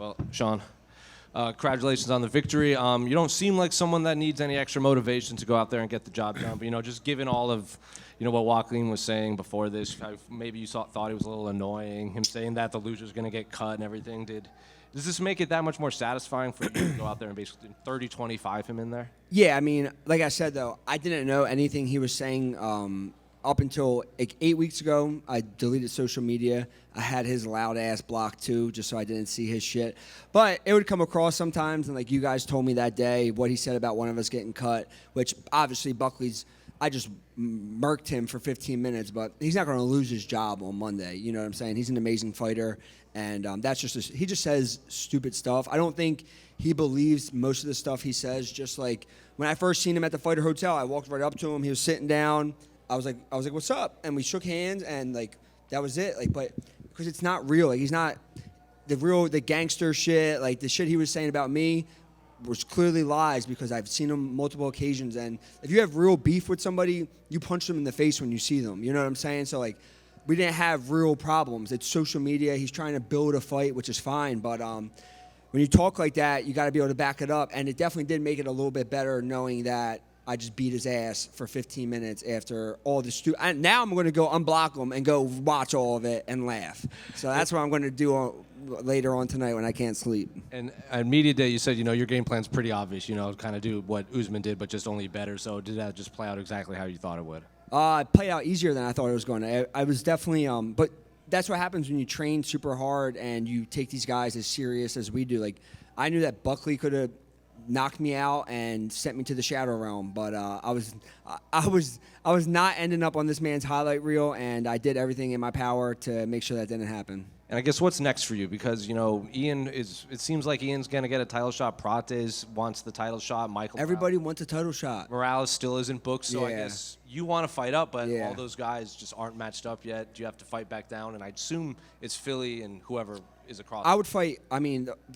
Well, Sean, congratulations on the victory. You don't seem like someone that needs any extra motivation to go out there and get the job done. But, just given all of, what Joaquin was saying before this, maybe you thought it was a little annoying, him saying that the loser's going to get cut and everything. Does this make it that much more satisfying for you to go out there and basically 30-25 him in there? Yeah, I mean, like I said, though, I didn't know anything he was saying up until 8 weeks ago. I deleted social media. I had his loud ass blocked too, just so I didn't see his shit. But it would come across sometimes, and like you guys told me that day, what he said about one of us getting cut, which obviously Buckley's, I just murked him for 15 minutes, but he's not going to lose his job on Monday. You know what I'm saying? He's an amazing fighter, and that's he just says stupid stuff. I don't think he believes most of the stuff he says. Just like when I first seen him at the Fighter Hotel, I walked right up to him. He was sitting down. I was like, what's up? And we shook hands, and like that was it. Like, but because it's not real. Like he's not the gangster shit. Like the shit he was saying about me was clearly lies because I've seen him multiple occasions. And if you have real beef with somebody, you punch them in the face when you see them. You know what I'm saying? So like, we didn't have real problems. It's social media. He's trying to build a fight, which is fine. But when you talk like that, you got to be able to back it up. And it definitely did make it a little bit better knowing that I just beat his ass for 15 minutes after all this. Now I'm going to go unblock him and go watch all of it and laugh. So that's what I'm going to do later on tonight when I can't sleep. And at media day, you said, your game plan's pretty obvious, kind of do what Usman did, but just only better. So did that just play out exactly how you thought it would? It played out easier than I thought it was going to. I was definitely, but that's what happens when you train super hard and you take these guys as serious as we do. Like, I knew that Buckley could have knocked me out and sent me to the shadow realm, but I was not ending up on this man's highlight reel, and I did everything in my power to make sure that didn't happen. And I guess what's next for you? Because, Ian it seems like Ian's going to get a title shot. Prates wants the title shot. Everybody wants a title shot. Morales still isn't booked, so I guess you want to fight up, but Yeah. all those guys just aren't matched up yet. Do you have to fight back down? And I assume it's Philly and whoever is across. I would fight,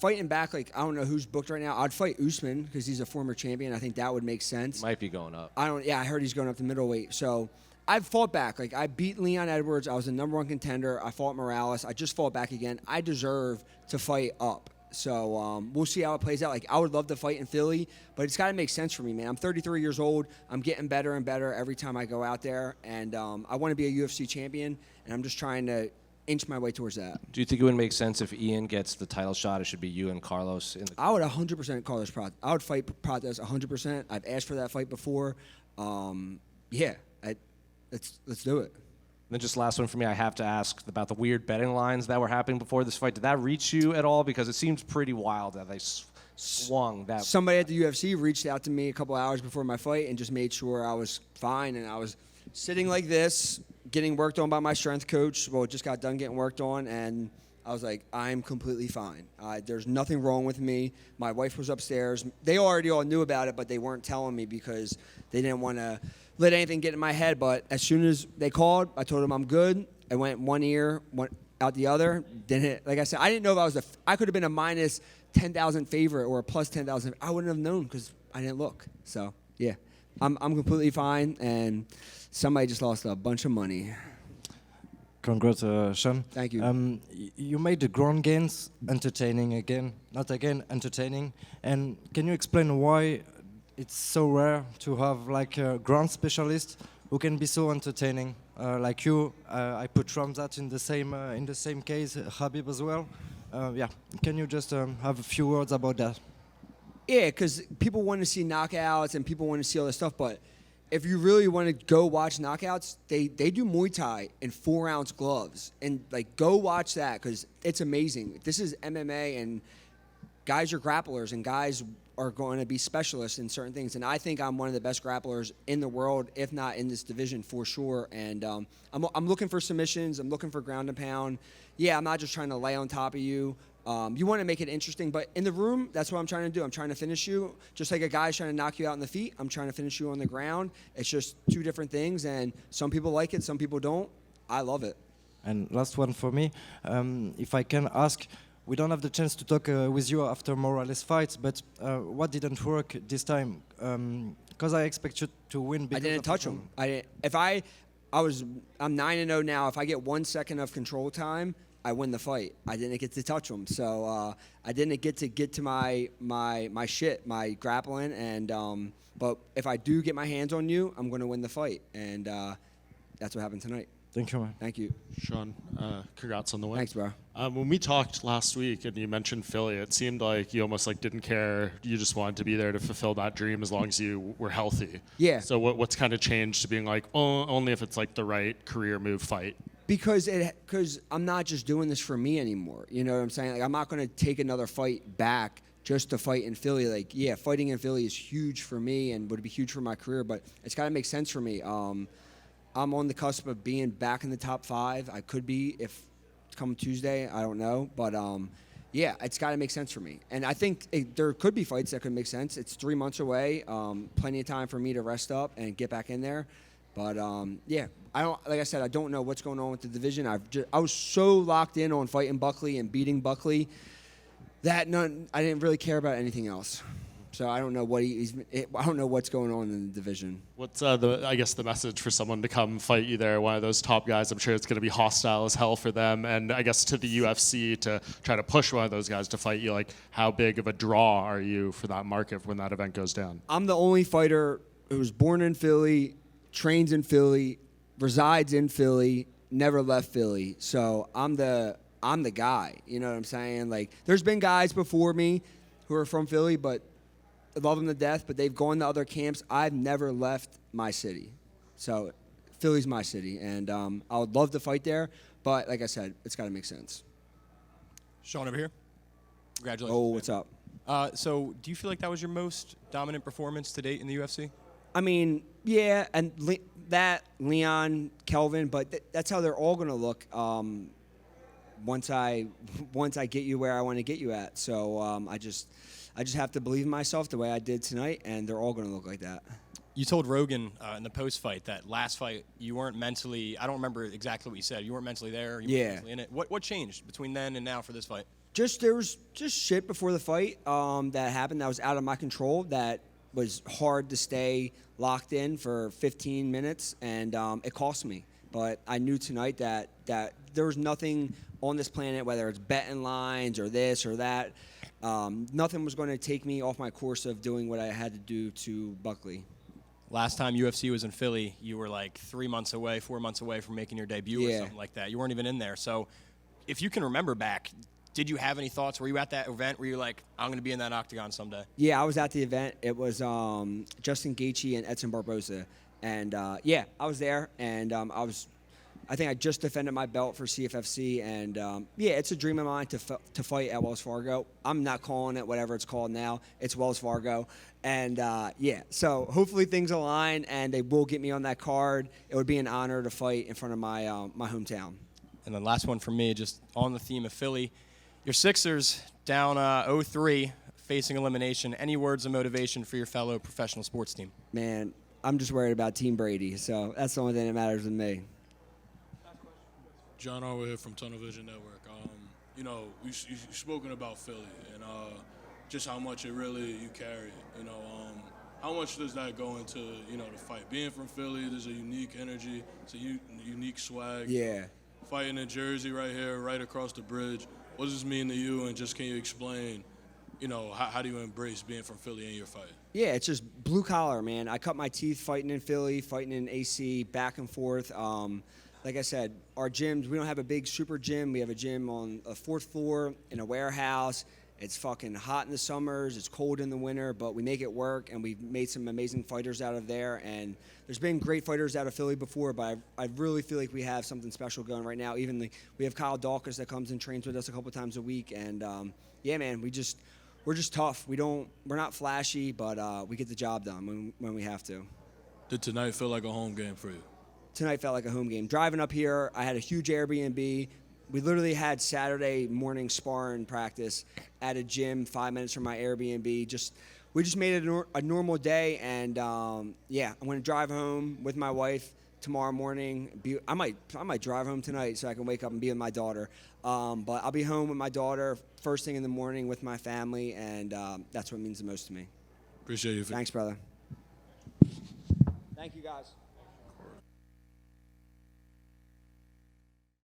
fighting back, like, I don't know who's booked right now. I'd fight Usman because he's a former champion. I think that would make sense. Might be going up. I heard he's going up to middleweight. So I've fought back. Like, I beat Leon Edwards. I was the #1 contender. I fought Morales. I just fought back again. I deserve to fight up. So we'll see how it plays out. Like, I would love to fight in Philly, but it's got to make sense for me, man. I'm 33 years old. I'm getting better and better every time I go out there. And I want to be a UFC champion, and I'm just trying to inch my way towards that. Do you think it would make sense if Ian gets the title shot? It should be you and Carlos. I would 100% Carlos Prates. I would fight Prates 100%. I've asked for that fight before. Let's do it. And then just last one for me, I have to ask about the weird betting lines that were happening before this fight. Did that reach you at all? Because it seems pretty wild that they swung that. Somebody at the UFC reached out to me a couple hours before my fight and just made sure I was fine. And I was sitting like this, getting worked on by my strength coach. Well, just got done getting worked on, and I was like, I'm completely fine. There's nothing wrong with me. My wife was upstairs. They already all knew about it, but they weren't telling me because they didn't want to let anything get in my head. But as soon as they called, I told them I'm good. I went one ear, went out the other. Like I said, I didn't know if I could have been a minus 10,000 favorite or a plus 10,000. I wouldn't have known because I didn't look. So yeah, I'm completely fine. And somebody just lost a bunch of money. Congrats, Sean. Thank you. You made the ground games entertaining again, not again, entertaining. And can you explain why it's so rare to have like a ground specialist who can be so entertaining like you? I put Ramzat in the same case, Habib as well. Can you just have a few words about that? Yeah, because people want to see knockouts and people want to see all this stuff, but if you really want to go watch knockouts, they do Muay Thai in 4-ounce gloves. And, like, go watch that because it's amazing. This is MMA, and guys are grapplers, and guys are going to be specialists in certain things. And I think I'm one of the best grapplers in the world, if not in this division, for sure. And I'm looking for submissions. I'm looking for ground and pound. Yeah, I'm not just trying to lay on top of you. You want to make it interesting, but in the room, that's what I'm trying to do. I'm trying to finish you. Just like a guy's trying to knock you out in the feet, I'm trying to finish you on the ground. It's just two different things, and some people like it, some people don't. I love it. And last one for me, if I can ask, we don't have the chance to talk with you after Morales fights, but what didn't work this time? Because I expect you to win. I didn't touch him. I'm 9-0 now. If I get 1 second of control time, I win the fight. I didn't get to touch him, so I didn't get to my shit, my grappling. And but if I do get my hands on you, I'm going to win the fight, and that's what happened tonight. Thank you, man. Thank you. Sean, congrats on the win. Thanks, bro. When we talked last week and you mentioned Philly, it seemed like you almost like didn't care. You just wanted to be there to fulfill that dream as long as you were healthy. Yeah. So what's kind of changed to being like, oh, only if it's like the right career move fight? Because I'm not just doing this for me anymore. You know what I'm saying? Like, I'm not going to take another fight back just to fight in Philly. Like, yeah, fighting in Philly is huge for me and would be huge for my career, but it's got to make sense for me. I'm on the cusp of being back in the top 5. I could be if come Tuesday. I don't know. But, yeah, it's got to make sense for me. And I think there could be fights that could make sense. It's 3 months away. Plenty of time for me to rest up and get back in there. But, yeah, like I said, I don't know what's going on with the division. I was so locked in on fighting Buckley and beating Buckley that I didn't really care about anything else. So I don't know I don't know what's going on in the division. What's the message for someone to come fight you there, one of those top guys? I'm sure it's going to be hostile as hell for them. And I guess to the UFC to try to push one of those guys to fight you, like how big of a draw are you for that market when that event goes down? I'm the only fighter who was born in Philly, trains in Philly, resides in Philly, never left Philly. So I'm the guy. You know what I'm saying? Like, there's been guys before me who are from Philly, but I love them to death, but they've gone to other camps. I've never left my city. So Philly's my city, and I would love to fight there, but like I said, it's got to make sense. Sean over here. Congratulations. Oh, what's up? So do you feel like that was your most dominant performance to date in the UFC? I mean, yeah, and Leon, Kelvin, but that's how they're all going to look once I get you where I want to get you at. So I just have to believe in myself the way I did tonight, and they're all going to look like that. You told Rogan in the post-fight that last fight you weren't mentally, I don't remember exactly what you said, you weren't mentally there, you weren't mentally in it. What changed between then and now for this fight? There was just shit before the fight that happened that was out of my control, that was hard to stay locked in for 15 minutes, and it cost me. But I knew tonight that there was nothing on this planet, whether it's betting lines or this or that, nothing was going to take me off my course of doing what I had to do to Buckley. Last time UFC was in Philly, you were like 4 months away from making your debut or something like that. You weren't even in there. So if you can remember back, did you have any thoughts? Were you at that event? Were you like, I'm going to be in that octagon someday? Yeah, I was at the event. It was Justin Gaethje and Edson Barboza. And, yeah, I was there, and I think I just defended my belt for CFFC, and yeah, it's a dream of mine to fight at Wells Fargo. I'm not calling it whatever it's called now. It's Wells Fargo, and yeah. So hopefully things align, and they will get me on that card. It would be an honor to fight in front of my hometown. And then last one for me, just on the theme of Philly, your Sixers down 0-3, facing elimination. Any words of motivation for your fellow professional sports team? Man, I'm just worried about Team Brady, so that's the only thing that matters to me. John over here from Tunnel Vision Network. You've spoken about Philly and just how much you carry. How much does that go into the fight? Being from Philly, there's a unique energy, it's a unique swag. Yeah. Fighting in Jersey right here, right across the bridge. What does this mean to you? And just can you explain, how do you embrace being from Philly in your fight? Yeah, it's just blue collar, man. I cut my teeth fighting in Philly, fighting in AC, back and forth. Like I said, our gyms, we don't have a big super gym. We have a gym on a 4th floor in a warehouse. It's fucking hot in the summers. It's cold in the winter, but we make it work, and we've made some amazing fighters out of there. And there's been great fighters out of Philly before, but I really feel like we have something special going right now. Even we have Kyle Dawkins that comes and trains with us a couple times a week. And, yeah, man, we're just tough. We're not flashy, but we get the job done when we have to. Did tonight feel like a home game for you? Tonight felt like a home game. Driving up here, I had a huge Airbnb. We literally had Saturday morning sparring practice at a gym 5 minutes from my Airbnb. We just made it a normal day, and yeah, I'm going to drive home with my wife tomorrow morning. I might drive home tonight so I can wake up and be with my daughter. But I'll be home with my daughter first thing in the morning with my family, and that's what means the most to me. Appreciate you. Thanks, brother. Thank you, guys.